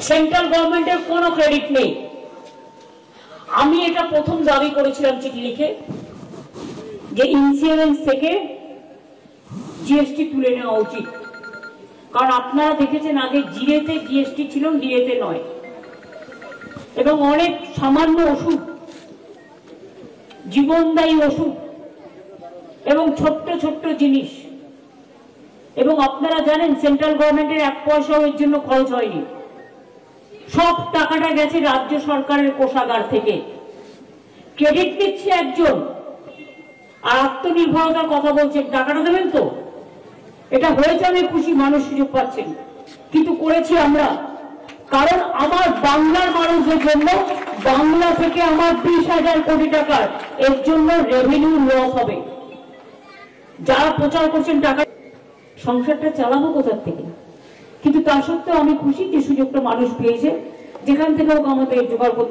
Central গভর্নমেন্টের কোনো credit নেই। আমি এটা প্রথম দাবি করেছিলাম চিঠি লিখে যে ইন্স্যুরেন্স থেকে জিএসটি তুলে নেওয়া উচিত, কারণ আপনারা দেখেছেন আগে জিরেতে জিএসটি ছিল, লিরেতে নয়, এবং অনেক সামান্য ওষুধ, জীবনদায়ী ওষুধ এবং ছোট্ট ছোট্ট জিনিস, এবং আপনারা জানেন সেন্ট্রাল গভর্নমেন্টের 1 পয়সাও এর জন্য খরচ হয়নি, সব টাকাটা গেছে রাজ্য সরকারের কোষাগার থেকে। ক্রেডিট দিচ্ছে একজন আর আত্মনির্ভরতার কথা বলছেন, টাকাটা দেবেন তো? এটা হয়েছে, আমি খুশি, মানুষ সুযোগ পাচ্ছেন, কিন্তু করেছি আমরা কারণ আমার বাংলার মানুষের জন্য, বাংলা থেকে আমার 20,000 কোটি টাকার এর জন্য রেভিনিউ লস হবে। যারা প্রচার করছেন টাকা, সংসারটা চালাবো কোথার থেকে? কিন্তু তা সত্ত্বেও আমি খুশি যে সুযোগটা মানুষ পেয়েছে, যেখান থেকে হোক আমাদের জোগাড় করতে